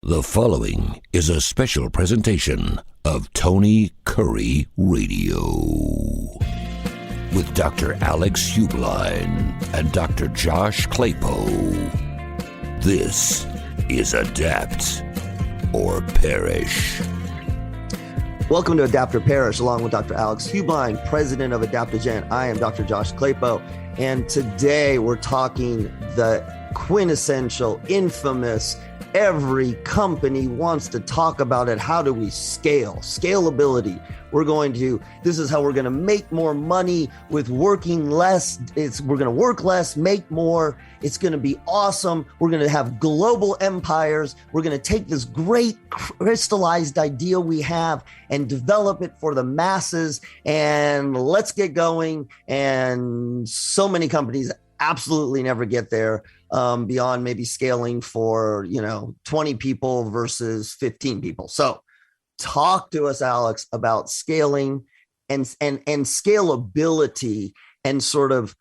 The following is a special presentation of Tony Kurre Radio with Dr. Alex Heublein and Dr. Josh Klapow. This is Adapt or Perish. Welcome to Adapt or Perish, along with Dr. Alex Heublein, president of Adaptigent. I am Dr. Josh Klapow, and today we're talking the quintessential, infamous, every company wants to talk about it. How do we scale? Scalability. This is how we're going to make more money with working less. We're going to work less, make more. It's going to be awesome. We're going to have global empires. We're going to take this great crystallized idea we have and develop it for the masses. And let's get going. And so many companies absolutely never get there. Beyond maybe scaling for, 20 people versus 15 people. So talk to us, Alex, about scaling and scalability and sort of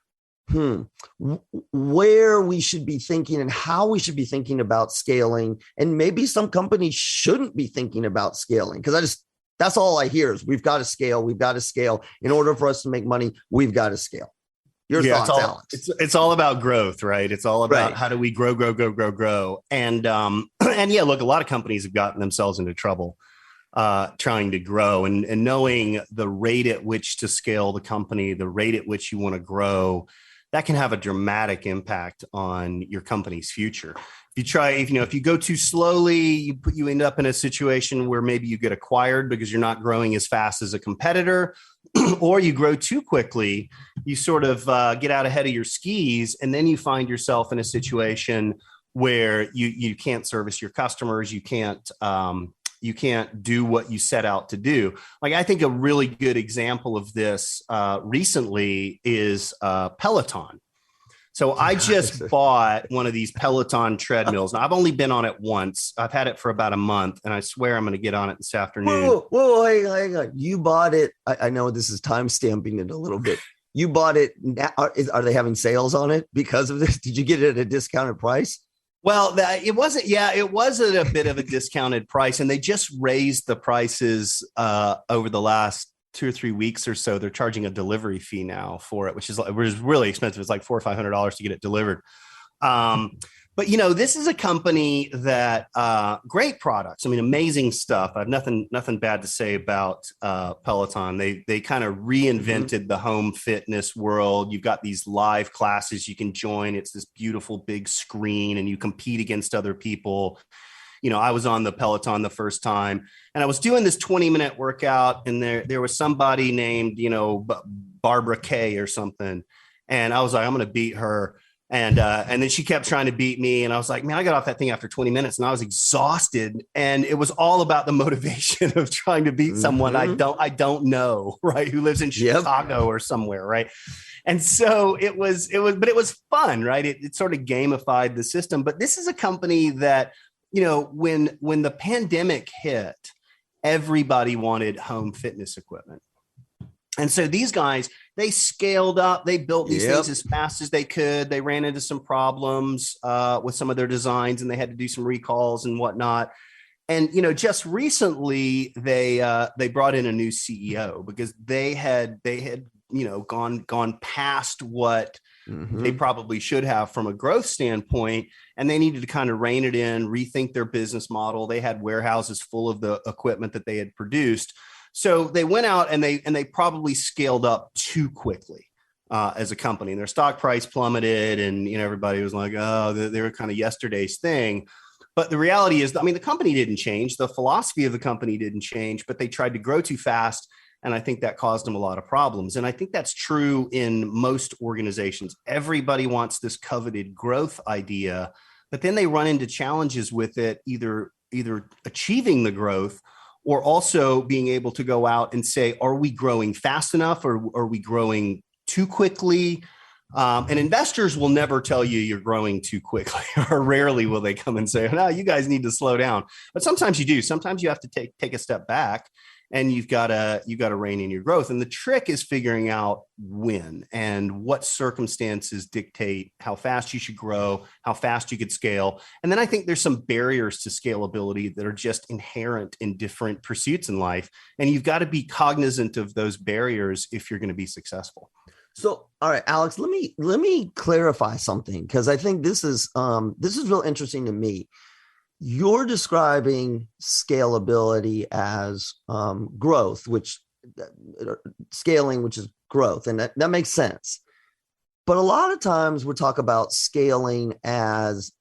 where we should be thinking and how we should be thinking about scaling. And maybe some companies shouldn't be thinking about scaling, because that's all I hear is we've got to scale. We've got to scale. In order for us to make money, we've got to scale. Your thoughts, Alex? It's all about growth, right? It's all about how do we grow. And yeah, look, a lot of companies have gotten themselves into trouble trying to grow and knowing the rate at which to scale the company, the rate at which you want to grow, that can have a dramatic impact on your company's future. If you go too slowly, you end up in a situation where maybe you get acquired because you're not growing as fast as a competitor, or you grow too quickly, you sort of get out ahead of your skis, and then you find yourself in a situation where you can't service your customers, you can't do what you set out to do. Like, I think a really good example of this recently is Peloton. So I just bought one of these Peloton treadmills. Now, I've only been on it once. I've had it for about a month, and I swear I'm going to get on it this afternoon. Whoa, hang on. You bought it. I know this is time stamping it a little bit. You bought it. Now, are they having sales on it because of this? Did you get it at a discounted price? Well, it wasn't. Yeah, it was at a bit of a discounted price, and they just raised the prices over the last 2 or 3 weeks or so. They're charging a delivery fee now for it, which is really expensive. It's like $400 or $500 to get it delivered. But this is a company that great products. I mean, amazing stuff. I have nothing bad to say about Peloton. They kind of reinvented the home fitness world. You've got these live classes you can join. It's this beautiful big screen, and you compete against other people. I was on the Peloton the first time, and I was doing this 20-minute workout, and there was somebody named, Barbara Kay or something. And I was like, I'm going to beat her. And then she kept trying to beat me. And I was like, man, I got off that thing after 20 minutes and I was exhausted. And it was all about the motivation of trying to beat someone I don't know, right? Who lives in Chicago or somewhere. Right. And so it was fun, right? It sort of gamified the system. But this is a company that, when the pandemic hit, everybody wanted home fitness equipment. And so these guys, they scaled up, they built these things as fast as they could. They ran into some problems with some of their designs, and they had to do some recalls and whatnot. And, just recently they brought in a new CEO because they had gone past what they probably should have from a growth standpoint. And they needed to kind of rein it in, rethink their business model. They had warehouses full of the equipment that they had produced. So they went out and they probably scaled up too quickly as a company, and their stock price plummeted, and everybody was like, oh, they were kind of yesterday's thing. But the reality is, the company didn't change. The philosophy of the company didn't change, but they tried to grow too fast. And I think that caused them a lot of problems. And I think that's true in most organizations. Everybody wants this coveted growth idea, but then they run into challenges with it, either achieving the growth or also being able to go out and say, are we growing fast enough, or are we growing too quickly? And investors will never tell you you're growing too quickly, or rarely will they come and say, no, you guys need to slow down. But sometimes you do. Sometimes you have to take a step back and you've got to rein in your growth. And the trick is figuring out when and what circumstances dictate how fast you should grow, how fast you could scale. And then I think there's some barriers to scalability that are just inherent in different pursuits in life. And you've got to be cognizant of those barriers if you're going to be successful. So, all right, Alex, let me clarify something, because I think this is real interesting to me. You're describing scalability as growth, which scaling, which is growth. And that makes sense. But a lot of times we talk about scaling as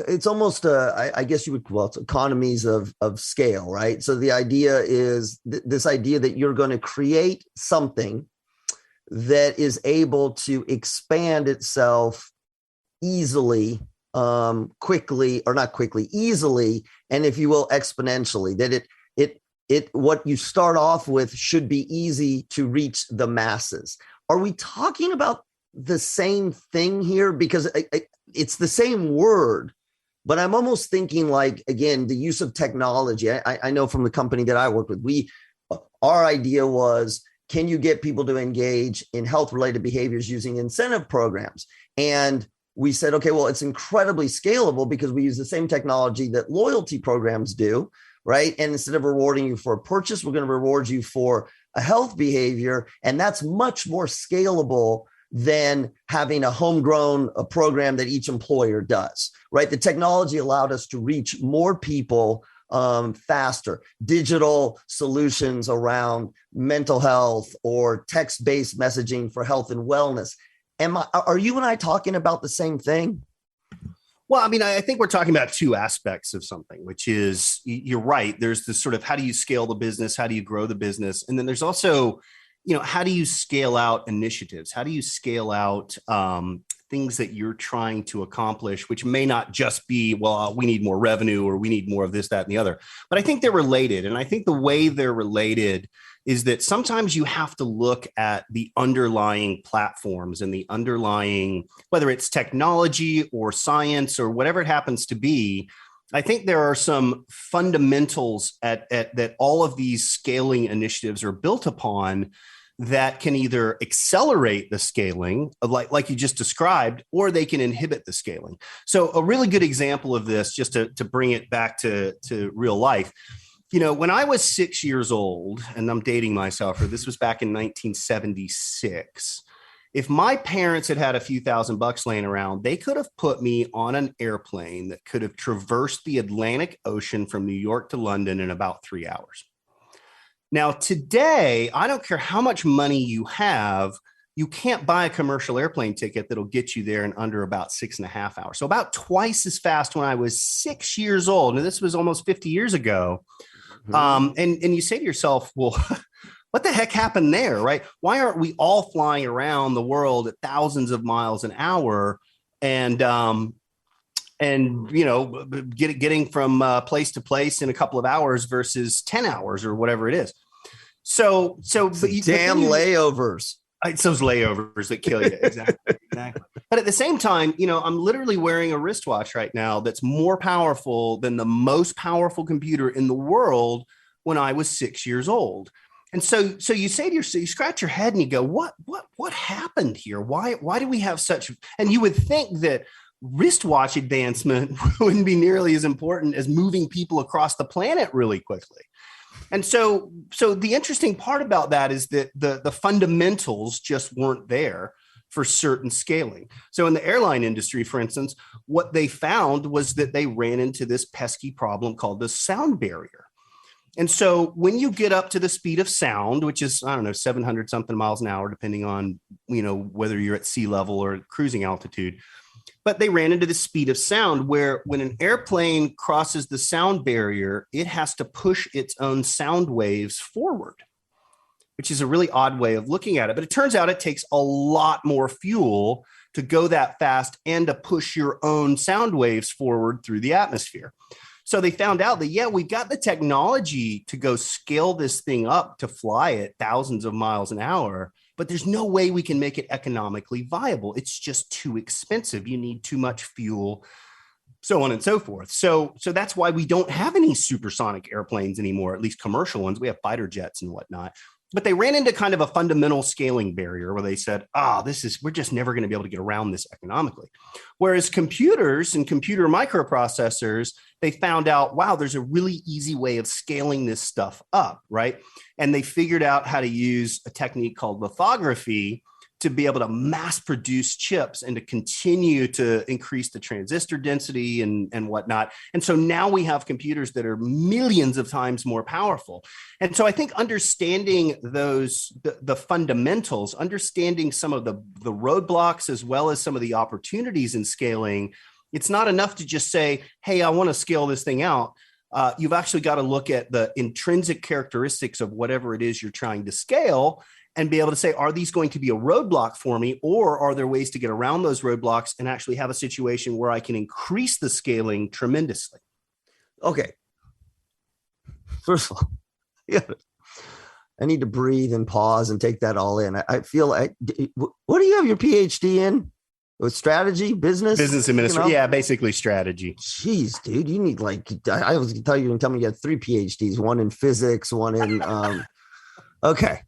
it's almost I guess you would, well, it's economies of scale, right? So the idea is this idea that you're going to create something that is able to expand itself easily, quickly, or not quickly, easily, and if you will, exponentially, that it what you start off with should be easy to reach the masses. Are we talking about the same thing here? Because it's the same word, but I'm almost thinking like, again, the use of technology. I know from the company that I work with, our idea was, can you get people to engage in health-related behaviors using incentive programs? And we said, okay, well, it's incredibly scalable because we use the same technology that loyalty programs do, right? And instead of rewarding you for a purchase, we're going to reward you for a health behavior. And that's much more scalable than having a homegrown program that each employer does, right? The technology allowed us to reach more people faster. Digital solutions around mental health or text-based messaging for health and wellness. Are you and I talking about the same thing? Well, I mean, I think we're talking about two aspects of something, which is, you're right. There's this sort of, how do you scale the business? How do you grow the business? And then there's also, how do you scale out initiatives? How do you scale out things that you're trying to accomplish, which may not just be, well, we need more revenue or we need more of this, that, and the other. But I think they're related. And I think the way they're related is that sometimes you have to look at the underlying platforms and the underlying, whether it's technology or science or whatever it happens to be. I think there are some fundamentals that all of these scaling initiatives are built upon that can either accelerate the scaling, like you just described, or they can inhibit the scaling. So a really good example of this, just to bring it back to real life, when I was 6 years old, and I'm dating myself, or this was back in 1976, if my parents had had a few $1,000 laying around, they could have put me on an airplane that could have traversed the Atlantic Ocean from New York to London in about 3 hours. Now, today, I don't care how much money you have, you can't buy a commercial airplane ticket that'll get you there in under about 6.5 hours. So about twice as fast when I was 6 years old. And this was almost 50 years ago. And you say to yourself, well, what the heck happened there, right? Why aren't we all flying around the world at thousands of miles an hour and getting from place to place in a couple of hours versus 10 hours or whatever it is? So layovers. It's those layovers that kill you. Exactly. But at the same time, I'm literally wearing a wristwatch right now that's more powerful than the most powerful computer in the world when I was 6 years old. And so you say to yourself, you scratch your head and you go, what happened here? Why do we have such? And you would think that wristwatch advancement wouldn't be nearly as important as moving people across the planet really quickly. And so the interesting part about that is that the fundamentals just weren't there for certain scaling. So in the airline industry, for instance, what they found was that they ran into this pesky problem called the sound barrier. And so when you get up to the speed of sound, which is, 700 something miles an hour, depending on, whether you're at sea level or cruising altitude, but they ran into the speed of sound where when an airplane crosses the sound barrier, it has to push its own sound waves forward, which is a really odd way of looking at it. But it turns out it takes a lot more fuel to go that fast and to push your own sound waves forward through the atmosphere. So they found out that, we've got the technology to go scale this thing up to fly at thousands of miles an hour, but there's no way we can make it economically viable. It's just too expensive. You need too much fuel so on and so forth. So that's why we don't have any supersonic airplanes anymore, at least commercial ones. We have fighter jets and whatnot. But they ran into kind of a fundamental scaling barrier where they said, we're just never going to be able to get around this economically. Whereas computers and computer microprocessors, they found out, wow, there's a really easy way of scaling this stuff up, right? And they figured out how to use a technique called lithography to be able to mass produce chips and to continue to increase the transistor density and whatnot. And so now we have computers that are millions of times more powerful. And so I think understanding the fundamentals, understanding some of the roadblocks as well as some of the opportunities in scaling, it's not enough to just say, hey, I want to scale this thing out. You've actually got to look at the intrinsic characteristics of whatever it is you're trying to scale and be able to say, are these going to be a roadblock for me, or are there ways to get around those roadblocks and actually have a situation where I can increase the scaling tremendously? Okay. First of all, yeah, I need to breathe and pause and take that all in. I feel like, what do you have your PhD in? With strategy, business administration. Yeah, basically strategy. Jeez, dude, you need I was going to tell you and tell me you had 3 PhDs, one in physics, one in, okay.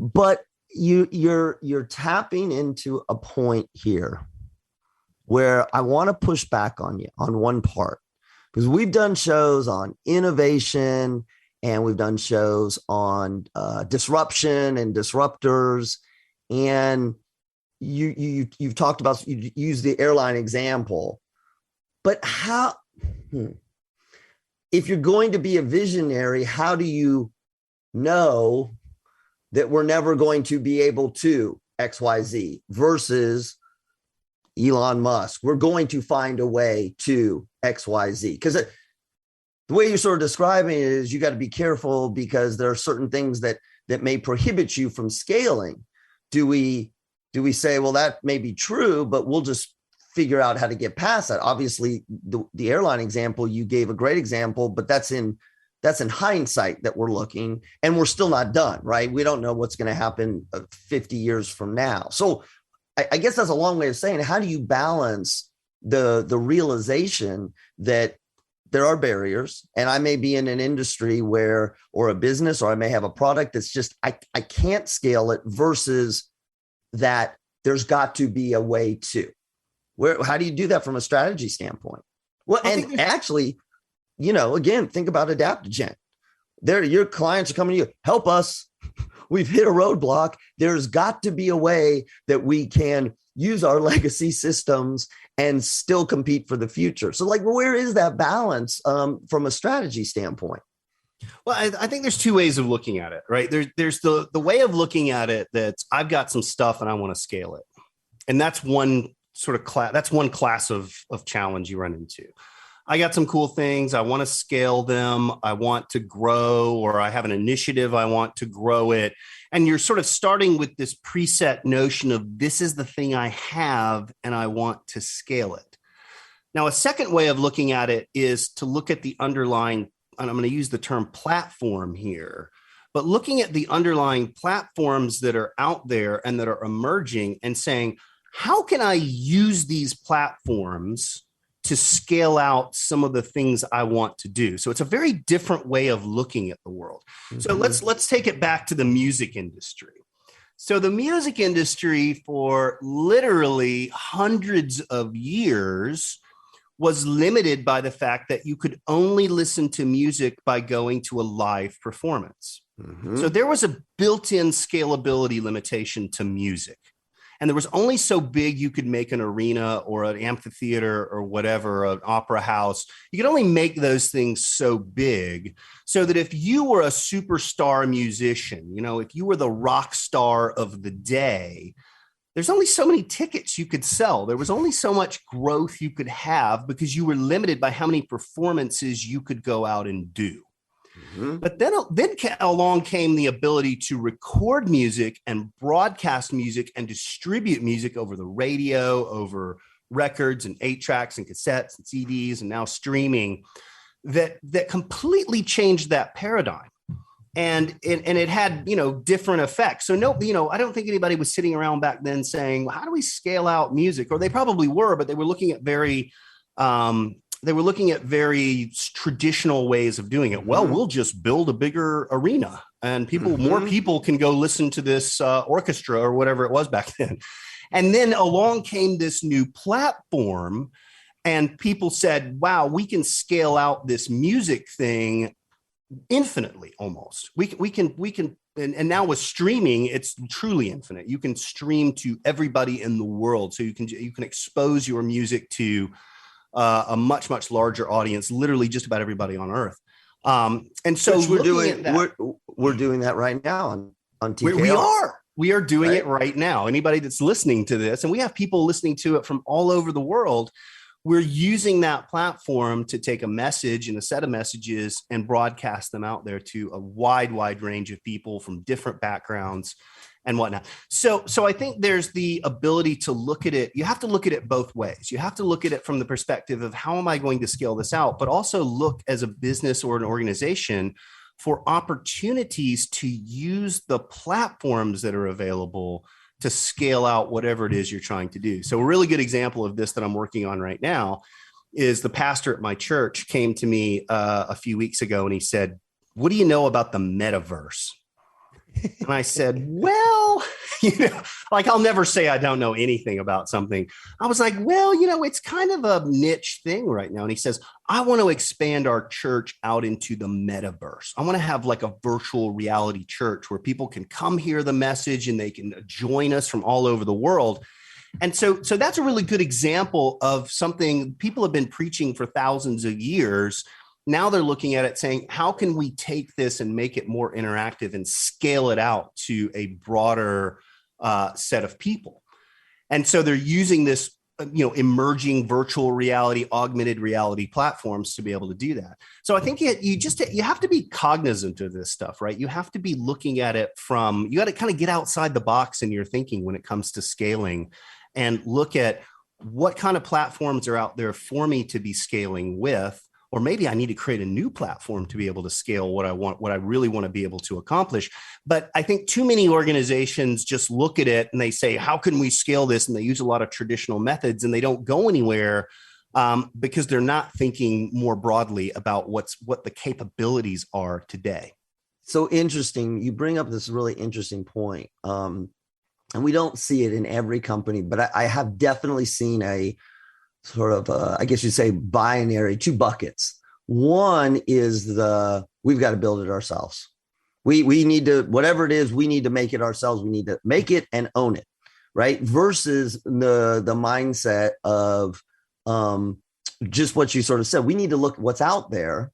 But you're tapping into a point here where I want to push back on you on one part, because we've done shows on innovation and we've done shows on disruption and disruptors, and you've talked about, you use the airline example, but how, if you're going to be a visionary, how do you know that we're never going to be able to XYZ versus Elon Musk? We're going to find a way to XYZ. Because the way you're sort of describing it is you got to be careful because there are certain things that may prohibit you from scaling. Do we say, well, that may be true, but we'll just figure out how to get past that? Obviously, the airline example, you gave a great example, but that's in hindsight that we're looking, and we're still not done, right? We don't know what's going to happen 50 years from now. So I guess that's a long way of saying, how do you balance the realization that there are barriers, and I may be in an industry or a business, or I may have a product that's just, I can't scale it, versus that there's got to be a way to. How do you do that from a strategy standpoint? Well, and actually, again, think about Adaptigent. Your clients are coming to you, help us. We've hit a roadblock. There's got to be a way that we can use our legacy systems and still compete for the future. So where is that balance from a strategy standpoint? Well, I think there's 2 ways of looking at it, right? There's the way of looking at it that's, I've got some stuff and I want to scale it. And that's one sort of class. That's one class of challenge you run into. I got some cool things. I want to scale them. I want to grow, or I have an initiative. I want to grow it. And you're sort of starting with this preset notion of, this is the thing I have and I want to scale it. Now, a second way of looking at it is to look at the underlying, and I'm going to use the term platform here, but looking at the underlying platforms that are out there and that are emerging and saying, how can I use these platforms to scale out some of the things I want to do? So it's a very different way of looking at the world. Mm-hmm. So let's take it back to the music industry. So the music industry for literally hundreds of years was limited by the fact that you could only listen to music by going to a live performance. Mm-hmm. So there was a built-in scalability limitation to music. And there was only so big you could make an arena or an amphitheater or whatever, an opera house. You could only make those things so big so that if you were a superstar musician, if you were the rock star of the day, there's only so many tickets you could sell. There was only so much growth you could have because you were limited by how many performances you could go out and do. Mm-hmm. But then along came the ability to record music and broadcast music and distribute music over the radio, over records and 8-tracks and cassettes and CDs and now streaming that completely changed that paradigm. And it had, different effects. So I don't think anybody was sitting around back then saying, well, how do we scale out music? Or they probably were, but they were looking at very they were looking at very traditional ways of doing it. Well, we'll just build a bigger arena and more people can go listen to this orchestra or whatever it was back then. And then along came this new platform and people said, wow, we can scale out this music thing infinitely almost. We can, and now with streaming, it's truly infinite. You can stream to everybody in the world. So you can expose your music to a much, much larger audience, literally just about everybody on earth. And so we're doing that right now on TKO. We are doing it right now. Anybody that's listening to this, and we have people listening to it from all over the world, we're using that platform to take a message and a set of messages and broadcast them out there to a wide range of people from different backgrounds and whatnot. So I think there's the ability to look at it. You have to look at it both ways. You have to look at it from the perspective of how am I going to scale this out, but also look as a business or an organization for opportunities to use the platforms that are available to scale out whatever it is you're trying to do. So a really good example of this that I'm working on right now is the pastor at my church came to me a few weeks ago and he said, what do you know about the metaverse? And I said, well, like I'll never say I don't know anything about something. I was like, well, it's kind of a niche thing right now. And he says, I want to expand our church out into the metaverse. I want to have like a virtual reality church where people can come hear the message and they can join us from all over the world. And so that's a really good example of something people have been preaching for thousands of years. Now they're looking at it saying, how can we take this and make it more interactive and scale it out to a broader set of people? And so they're using this, emerging virtual reality, augmented reality platforms to be able to do that. So I think you have to be cognizant of this stuff, right? You have to be looking at it you got to kind of get outside the box in your thinking when it comes to scaling and look at what kind of platforms are out there for me to be scaling with. Or maybe I need to create a new platform to be able to scale what I really want to be able to accomplish. But I think too many organizations just look at it and they say, how can we scale this? And they use a lot of traditional methods and they don't go anywhere because they're not thinking more broadly about what the capabilities are today. So interesting. You bring up this really interesting point. And we don't see it in every company, but I have definitely seen a sort of, I guess you'd say binary, two buckets. One is we've got to build it ourselves. We need to, whatever it is, we need to make it ourselves. We need to make it and own it, right? Versus the mindset of just what you sort of said. We need to look at what's out there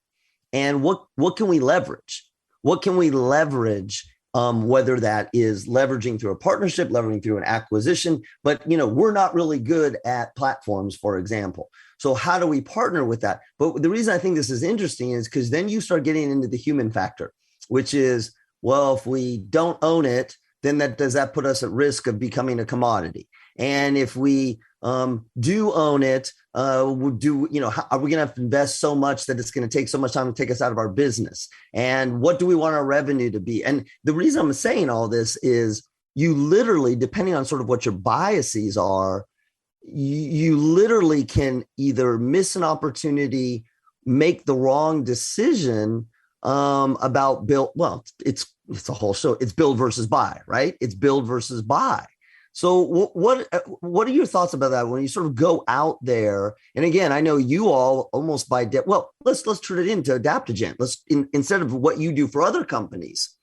and what can we leverage? What can we leverage? Whether that is leveraging through a partnership, leveraging through an acquisition, but we're not really good at platforms, for example. So how do we partner with that? But the reason I think this is interesting is because then you start getting into the human factor, which is, well, if we don't own it, then does that put us at risk of becoming a commodity? And if we do own it, are we going to have to invest so much that it's going to take so much time to take us out of our business? And what do we want our revenue to be? And the reason I'm saying all this is you literally, depending on sort of what your biases are, you literally can either miss an opportunity, make the wrong decision about build. Well, it's a whole show. It's build versus buy, right? It's build versus buy. So what are your thoughts about that when you sort of go out there? And again, I know you all almost by let's turn it into Adaptigent. Instead of what you do for other companies,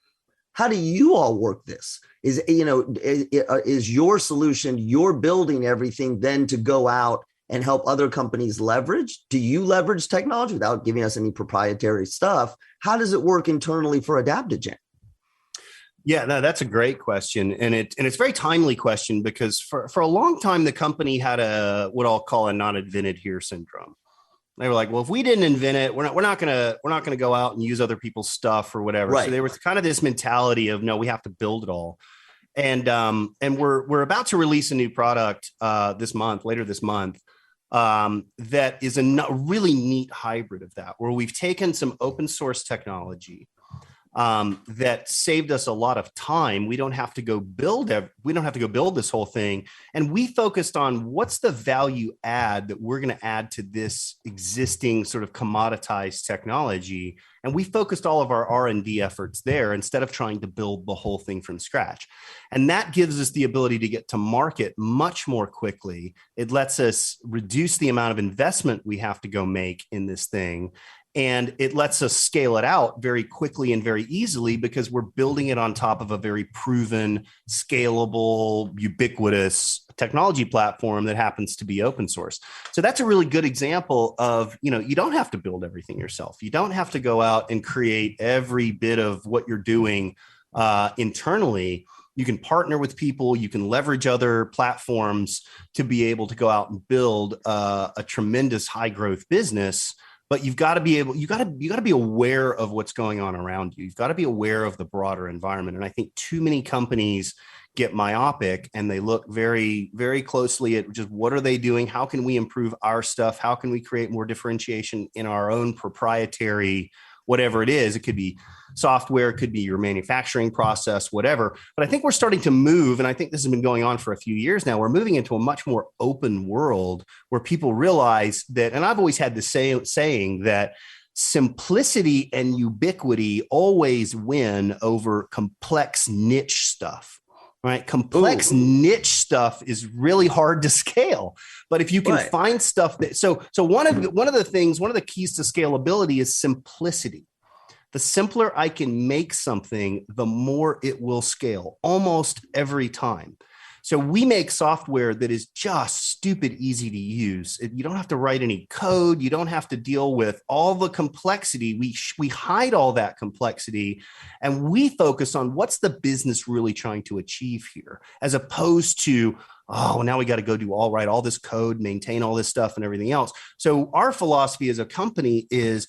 how do you all work this? Is your solution, you're building everything then to go out and help other companies leverage? Do you leverage technology without giving us any proprietary stuff? How does it work internally for Adaptigent? Yeah, no, that's a great question. And it's a very timely question because for a long time, the company had what I'll call a not invented here syndrome. They were like, well, if we didn't invent it, we're not gonna go out and use other people's stuff or whatever. Right. So there was kind of this mentality of, no, we have to build it all. And we're about to release a new product later this month, that is a really neat hybrid of that, where we've taken some open source technology that saved us a lot of time. We don't have to go build this whole thing. And we focused on what's the value add that we're going to add to this existing sort of commoditized technology. And we focused all of our R&D efforts there instead of trying to build the whole thing from scratch. And that gives us the ability to get to market much more quickly. It lets us reduce the amount of investment we have to go make in this thing. And it lets us scale it out very quickly and very easily because we're building it on top of a very proven, scalable, ubiquitous technology platform that happens to be open source. So that's a really good example of, you don't have to build everything yourself. You don't have to go out and create every bit of what you're doing internally. You can partner with people. You can leverage other platforms to be able to go out and build a tremendous high growth business. But you got to be aware of what's going on around you. You've got to be aware of the broader environment. And I think too many companies get myopic and they look very, very closely at just what are they doing? How can we improve our stuff? How can we create more differentiation in our own proprietary, whatever it is? It could be software, it could be your manufacturing process, whatever. But I think we're starting to move, and I think this has been going on for a few years now. We're moving into a much more open world where people realize that, and I've always had the saying that simplicity and ubiquity always win over complex niche stuff. Right. Complex niche stuff is really hard to scale. But if you can find stuff that so one of the keys to scalability is simplicity. The simpler I can make something, the more it will scale almost every time. So we make software that is just stupid easy to use. You don't have to write any code. You don't have to deal with all the complexity. We hide all that complexity and we focus on what's the business really trying to achieve here, as opposed to, oh, now we got to go do all this code, maintain all this stuff and everything else. So our philosophy as a company is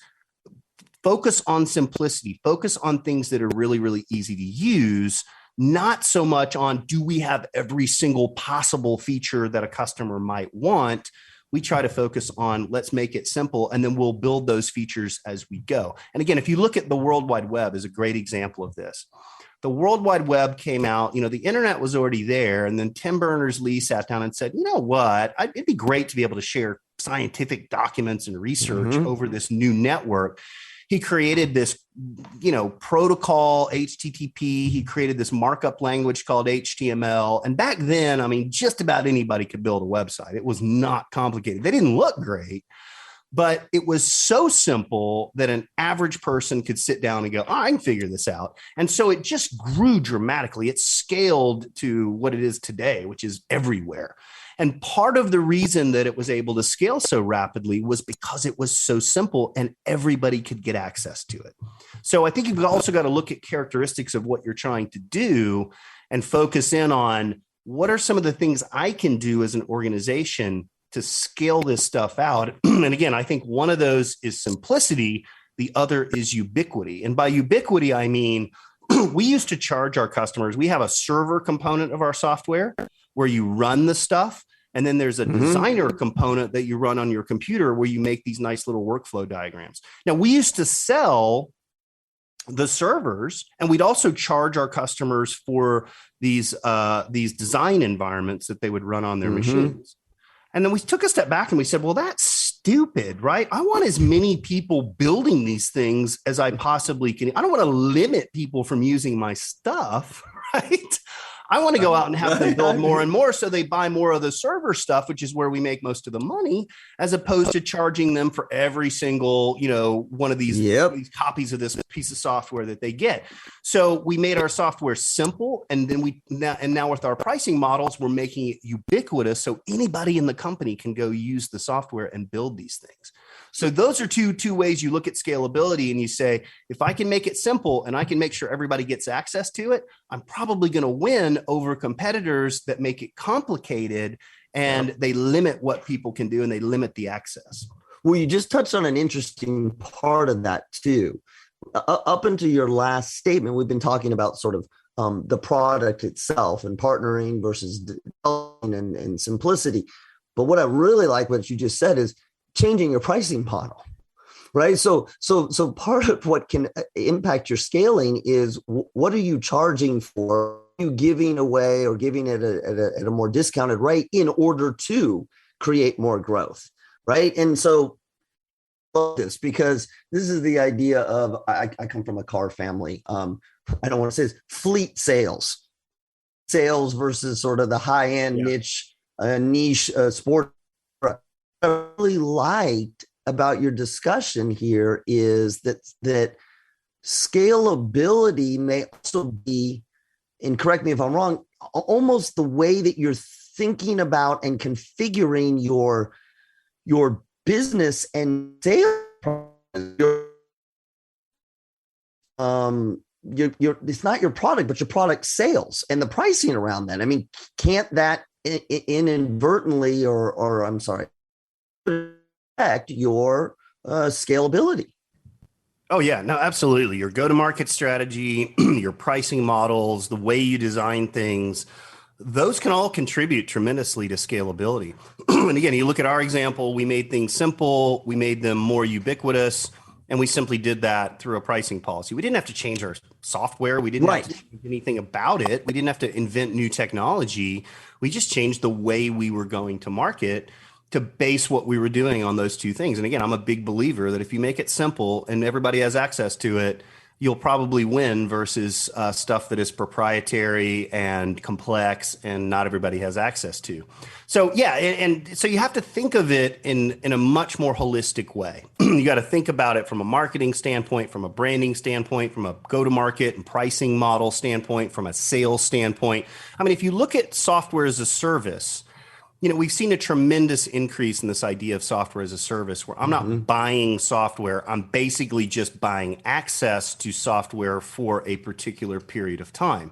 focus on simplicity, focus on things that are really, really easy to use. Not so much on, do we have every single possible feature that a customer might want? We try to focus on, let's make it simple, and then we'll build those features as we go. And again, if you look at the World Wide Web is a great example of this. The World Wide Web came out, the internet was already there. And then Tim Berners-Lee sat down and said, you know what, it'd be great to be able to share scientific documents and research over this new network. He created this, protocol, HTTP. He created this markup language called HTML. And back then, just about anybody could build a website. It was not complicated. They didn't look great, but it was so simple that an average person could sit down and go, I can figure this out. And so it just grew dramatically. It scaled to what it is today, which is everywhere. And part of the reason that it was able to scale so rapidly was because it was so simple and everybody could get access to it. So I think you've also got to look at characteristics of what you're trying to do and focus in on what are some of the things I can do as an organization to scale this stuff out. And again, I think one of those is simplicity. The other is ubiquity. And by ubiquity, I mean, we used to charge our customers. We have a server component of our software where you run the stuff. And then there's a designer component that you run on your computer where you make these nice little workflow diagrams. Now, we used to sell the servers, and we'd also charge our customers for these design environments that they would run on their machines. And then we took a step back and we said, well, that's stupid, right? I want as many people building these things as I possibly can. I don't want to limit people from using my stuff, right? I want to go out and have them build more and more so they buy more of the server stuff, which is where we make most of the money, as opposed to charging them for every single, one of these copies of this piece of software that they get. So we made our software simple, and then now with our pricing models, we're making it ubiquitous so anybody in the company can go use the software and build these things. So those are two ways you look at scalability, and you say, if I can make it simple and I can make sure everybody gets access to it, I'm probably going to win over competitors that make it complicated and they limit what people can do and they limit the access. Well, you just touched on an interesting part of that too. Up until your last statement, we've been talking about sort of the product itself and partnering versus development and simplicity. But what I really like what you just said is changing your pricing model. Right. So part of what can impact your scaling is what are you charging for? Are you giving away or giving it at a more discounted rate in order to create more growth? Right. And so this, because this is the idea of, I come from a car family. I don't want to say this, fleet sales versus sort of the high end niche sport. What I really liked about your discussion here is that scalability may also be, and correct me if I'm wrong, almost the way that you're thinking about and configuring your business and sales. It's not your product, but your product sales and the pricing around that. I mean, can't that inadvertently or I'm sorry, affect your scalability? Oh yeah, no, absolutely. Your go-to-market strategy, your pricing models, the way you design things, those can all contribute tremendously to scalability. And again, you look at our example, we made things simple, we made them more ubiquitous, and we simply did that through a pricing policy. We didn't have to change our software. We didn't have to change anything about it. We didn't have to invent new technology. We just changed the way we were going to market to base what we were doing on those two things. And again, I'm a big believer that if you make it simple and everybody has access to it, you'll probably win versus stuff that is proprietary and complex and not everybody has access to. So yeah, and so you have to think of it in a much more holistic way. You got to think about it from a marketing standpoint, from a branding standpoint, from a go-to-market and pricing model standpoint, from a sales standpoint. I mean, if you look at software as a service, you know, we've seen a tremendous increase in this idea of software as a service where I'm not buying software. I'm basically just buying access to software for a particular period of time.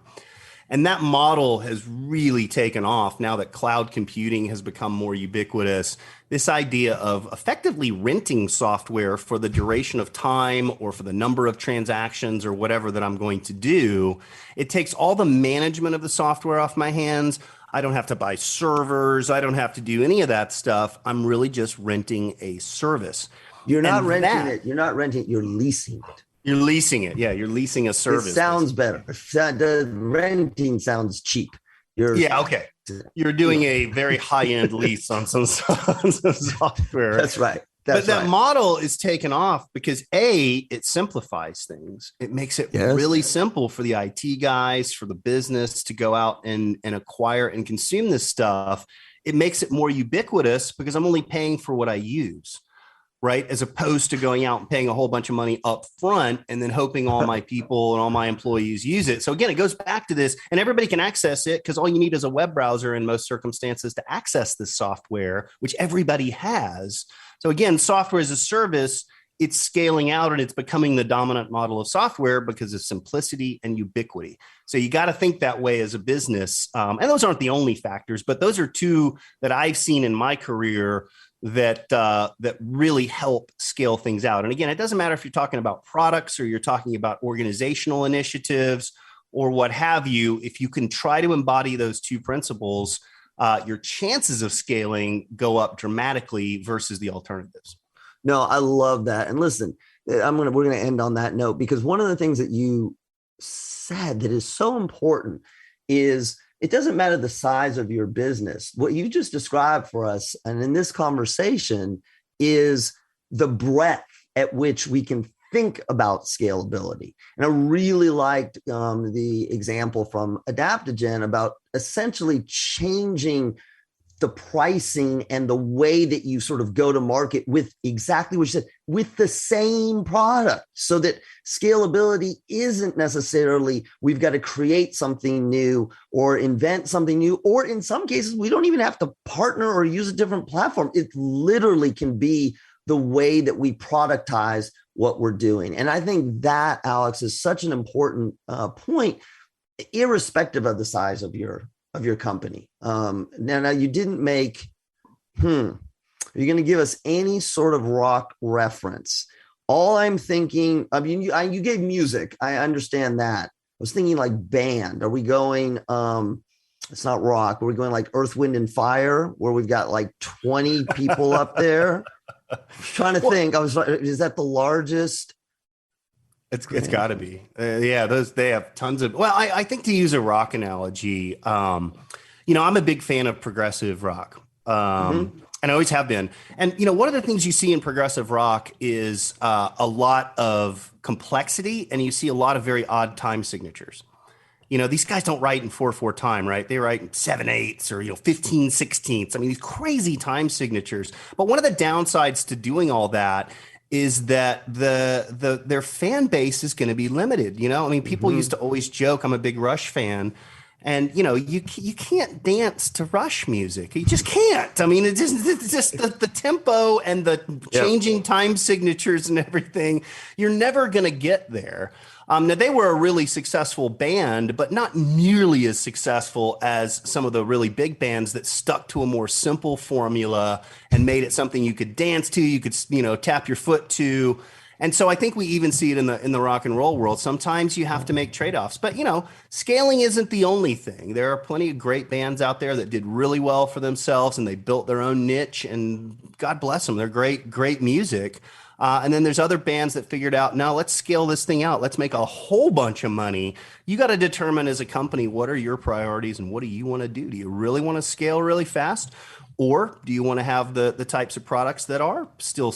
And that model has really taken off now that cloud computing has become more ubiquitous. This idea of effectively renting software for the duration of time or for the number of transactions or whatever that I'm going to do, it takes all the management of the software off my hands. I don't have to buy servers. I don't have to do any of that stuff. I'm really just renting a service. You're not renting it. You're not renting it. You're leasing it. You're leasing it. Yeah, you're leasing a service. It sounds better. The renting sounds cheap. Okay. You're doing a very high-end lease on some software. That's right. But that model is taken off because it simplifies things. It makes it really simple for the IT guys, for the business to go out and acquire and consume this stuff. It makes it more ubiquitous because I'm only paying for what I use, right? As opposed to going out and paying a whole bunch of money up front and then hoping all my people and all my employees use it. So again, it goes back to this, and everybody can access it because all you need is a web browser in most circumstances to access this software, which everybody has. So again, software as a service, it's scaling out and it's becoming the dominant model of software because of simplicity and ubiquity. So you got to think that way as a business. And those aren't the only factors, but those are two that I've seen in my career that really help scale things out. And again, it doesn't matter if you're talking about products or you're talking about organizational initiatives or what have you. If you can try to embody those two principles, your chances of scaling go up dramatically versus the alternatives. No, I love that. And listen, we're going to end on that note because one of the things that you said that is so important is it doesn't matter the size of your business. What you just described for us and in this conversation is the breadth at which we can think about scalability. And I really liked the example from Adaptigent about essentially changing the pricing and the way that you sort of go to market with exactly what you said, with the same product, so that scalability isn't necessarily we've got to create something new or invent something new, or in some cases, we don't even have to partner or use a different platform. It literally can be the way that we productize what we're doing. And I think that, Alex, is such an important point, irrespective of the size of your company. Now you didn't make, are you going to give us any sort of rock reference? All I'm thinking, I mean, you gave music. I understand that. I was thinking like band. Are we going, it's not rock. Are we going like Earth, Wind and Fire, where we've got like 20 people up there? Trying to think. Is that the largest? It's got to be. Yeah, they have tons of. Well, I think to use a rock analogy, I'm a big fan of progressive rock, and I always have been. And one of the things you see in progressive rock is a lot of complexity, and you see a lot of very odd time signatures. These guys don't write in 4/4 time, right? They write in 7/8 or 15/16. I mean, these crazy time signatures. But one of the downsides to doing all that is that their fan base is going to be limited. People used to always joke, I'm a big Rush fan. And, you can't dance to Rush music. You just can't. I mean, it's just the tempo and the changing time signatures and everything. You're never going to get there. Now, they were a really successful band, but not nearly as successful as some of the really big bands that stuck to a more simple formula and made it something you could dance to, you could, tap your foot to. And so I think we even see it in the rock and roll world. Sometimes you have to make trade-offs, but scaling isn't the only thing. There are plenty of great bands out there that did really well for themselves and they built their own niche, and God bless them. They're great music. And then there's other bands that figured out, no, let's scale this thing out. Let's make a whole bunch of money. You got to determine as a company, what are your priorities and what do you want to do? Do you really want to scale really fast? Or do you want to have the types of products that are still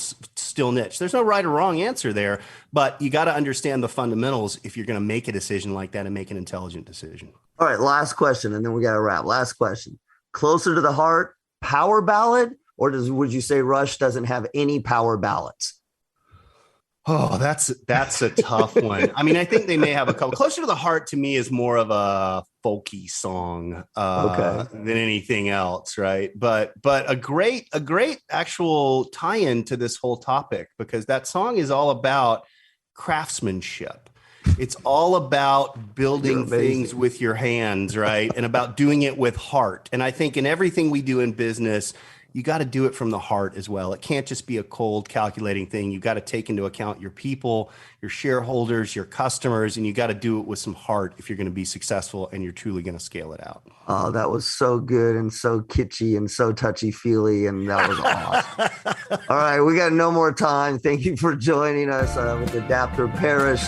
niche? There's no right or wrong answer there, but you got to understand the fundamentals if you're going to make a decision like that and make an intelligent decision. All right, last question, and then we got to wrap. Last question. Closer to the heart, power ballad, or would you say Rush doesn't have any power ballads? Oh, that's a tough one. I mean, I think they may have a couple. Closer to the Heart to me is more of a folky song than anything else, right? But a great actual tie-in to this whole topic, because that song is all about craftsmanship. It's all about building things with your hands, right? And about doing it with heart. And I think in everything we do in business, you got to do it from the heart as well. It can't just be a cold calculating thing. You got to take into account your people, your shareholders, your customers, and you got to do it with some heart if you're going to be successful and you're truly going to scale it out. Oh, that was so good and so kitschy and so touchy-feely, and that was awesome. All right, we got no more time. Thank you for joining us with Adapter Parish.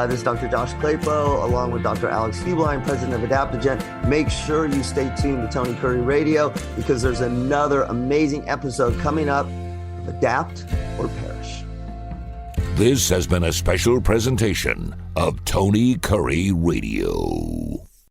This is Dr. Josh Klapow, along with Dr. Alex Heublein, president of Adaptigent. Make sure you stay tuned to Tony Curry Radio, because there's another amazing episode coming up of Adapt or Perish. This has been a special presentation of Tony Curry Radio.